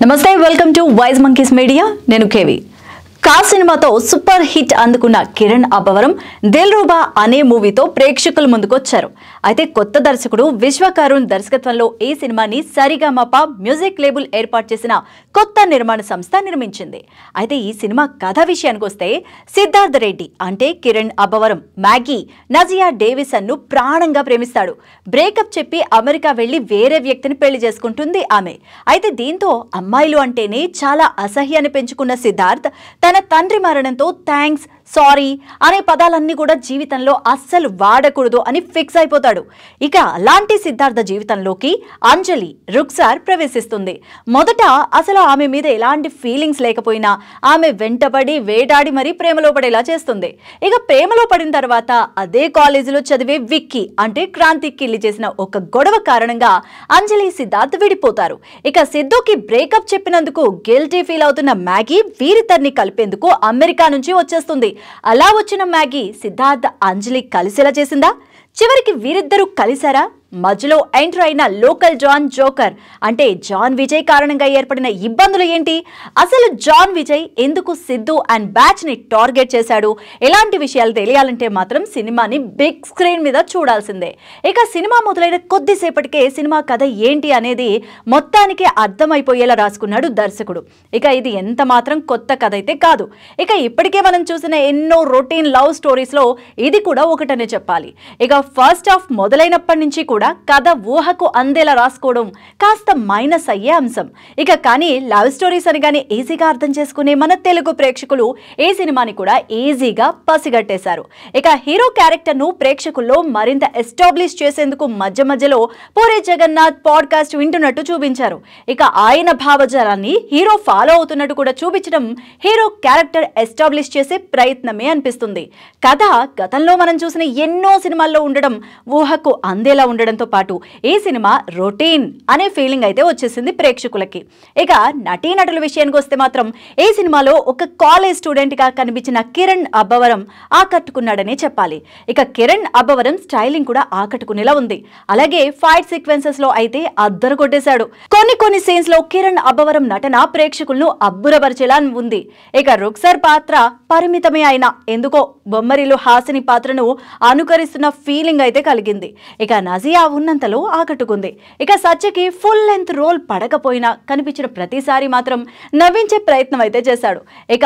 నమస్తే, welcome to wise monkeys media. నేను KV. Cos సినిమాతో సూపర్ హిట్ అందుకున్న కిరణ్ అబ్బవరం దిల్రూబా అనే మూవీతో ప్రేక్షకుల ముందుకొచ్చారు. అయితే కొత్త దర్శకుడు విశ్వకరుణ్ దర్శకత్వంలో ఈ సినిమాని సరిగమప మ్యూజిక్ లేబుల్ ఏర్పాటు చేసిన కొత్త నిర్మాణ సంస్థ నిర్మించింది. అయితే ఈ సినిమా కథ విషయానికి వస్తే, సిద్ధార్థ్ రెడ్డి అంటే కిరణ్ అబ్బవరం మ్యాగీ నజియా డేవిసన్ ను ప్రాణంగా ప్రేమిస్తాడు. బ్రేకప్ చెప్పి అమెరికా వెళ్లి వేరే వ్యక్తిని పెళ్లి చేసుకుంటుంది ఆమె. అయితే దీంతో అమ్మాయిలు అంటేనే చాలా అసహ్యాన్ని పెంచుకున్న సిద్ధార్థ్ తన తండ్రి మరణంతో థ్యాంక్స్, సారీ అనే పదాలన్నీ కూడా జీవితంలో అస్సలు వాడకూడదు అని ఫిక్స్ అయిపోతాడు. ఇక అలాంటి సిద్ధార్థ జీవితంలోకి అంజలి రుక్సార్ ప్రవేశిస్తుంది. మొదట అసలు ఆమె మీద ఎలాంటి ఫీలింగ్స్ లేకపోయినా ఆమె వెంటబడి వేటాడి మరీ ప్రేమలో పడేలా చేస్తుంది. ఇక ప్రేమలో పడిన తర్వాత అదే కాలేజీలో చదివే విక్కీ అంటే క్రాంతికి కిల్లి చేసిన ఒక గొడవ కారణంగా అంజలి సిద్ధార్థ్ విడిపోతారు. ఇక సిద్ధుకి బ్రేకప్ చెప్పినందుకు గిల్టీ ఫీల్ అవుతున్న మ్యాగీ వీరిద్దరిని కలిపేందుకు అమెరికా నుంచి వచ్చేస్తుంది. అలా వచ్చిన మ్యాగీ సిద్ధార్థ్ అంజలి కలిసేలా చేసిందా? చివరికి వీరిద్దరూ కలిసారా? మధ్యలో ఎంటర్ అయిన లోకల్ జాన్ జోకర్ అంటే జాన్ విజయ్ కారణంగా ఏర్పడిన ఇబ్బందులు ఏంటి? అసలు జాన్ విజయ్ ఎందుకు సిద్ధు అండ్ బ్యాచ్ ని టార్గెట్ చేశాడు? ఎలాంటి విషయాలు తెలియాలంటే మాత్రం సినిమాని బిగ్ స్క్రీన్ మీద చూడాల్సిందే. ఇక సినిమా మొదలైన కొద్దిసేపటికే సినిమా కథ ఏంటి అనేది మొత్తానికి అర్థమైపోయేలా రాసుకున్నాడు దర్శకుడు. ఇక ఇది ఎంత మాత్రం కొత్త కథ అయితే కాదు. ఇక ఇప్పటికే మనం చూసిన ఎన్నో రొటీన్ లవ్ స్టోరీస్ లో ఇది కూడా ఒకటనే చెప్పాలి. ఇక ఫస్ట్ హాఫ్ మొదలైనప్పటి నుంచి కూడా కథ ఊహకు అందేలా రాసుకోవడం కాస్త మైనస్ అయ్యే అంశం. ఇక కానీ లవ్ స్టోరీస్ అనగానే ఈజీగా అర్థం చేసుకునే మన తెలుగు ప్రేక్షకులు ఈ సినిమాని కూడా ఈజీగా పసిగట్టేశారు. ఇక హీరో క్యారెక్టర్ ను ప్రేక్షకుల్లో మరింత ఎస్టాబ్లిష్ చేసేందుకు మధ్య మధ్యలో పూరి జగన్నాథ్ పాడ్కాస్ట్ వింటున్నట్టు చూపించారు. ఇక ఆయన భావజాలాన్ని హీరో ఫాలో అవుతున్నట్టు కూడా చూపించడం హీరో క్యారెక్టర్ ఎస్టాబ్లిష్ చేసే ప్రయత్నమే అనిపిస్తుంది. కథ గతంలో మనం చూసిన ఎన్నో సినిమాల్లో ఉండడం, ఊహకు అందేలా ఉండడంతో పాటు ఈ సినిమా రొటీన్ అనే ఫీలింగ్ అయితే వచ్చేసింది ప్రేక్షకులకి. ఇక నటీనటుల విషయానికి వస్తే మాత్రం ఈ సినిమాలో ఒక కాలేజ్ స్టూడెంట్ గా కనిపించిన కిరణ్ అబ్బవరం ఆకట్టుకున్నాడనే చెప్పాలి. ఇక కిరణ్ అబ్బవరం స్టైలింగ్ కూడా ఆకట్టుకునేలా ఉంది. అలాగే ఫైట్ సీక్వెన్సెస్ లో అయితే అద్దరు కొట్టేశాడు. కొన్ని సీన్స్ లో కిరణ్ అబ్బవరం నటన ప్రేక్షకులను అబ్బురపరిచేలా ఉంది. ఇక రుక్సర్ పాత్ర పరిమితమే అయినా ఎందుకో బొమ్మరిలు హాసిని పాత్రను అనుకరిస్తున్న ఫీలింగ్ అయితే కలిగింది. ఇక నజియా ఉన్నంతలో ఆకట్టుకుంది. ఇక సత్యకి ఫుల్ లెంత్ రోల్ పడకపోయినా కనిపించిన ప్రతిసారి మాత్రం నవ్వించే ప్రయత్నం అయితే చేశాడు. ఇక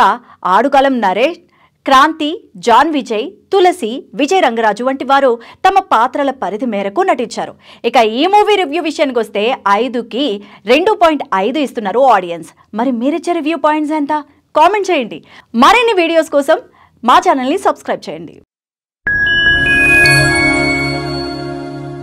ఆడుకాలం నరేష్, క్రాంతి, జాన్ విజయ్, తులసి, విజయ్ రంగరాజు వంటి వారు తమ పాత్రల పరిధి మేరకు నటించారు. ఇక ఈ మూవీ రివ్యూ విషయానికి వస్తే 5కి 2.5 ఇస్తున్నారు ఆడియన్స్. మరి మీరిచ్చే రివ్యూ పాయింట్స్ ఎంత? కామెంట్ చేయండి. మరిన్ని వీడియోస్ కోసం మా ఛానల్ని సబ్స్క్రైబ్ చేయండి.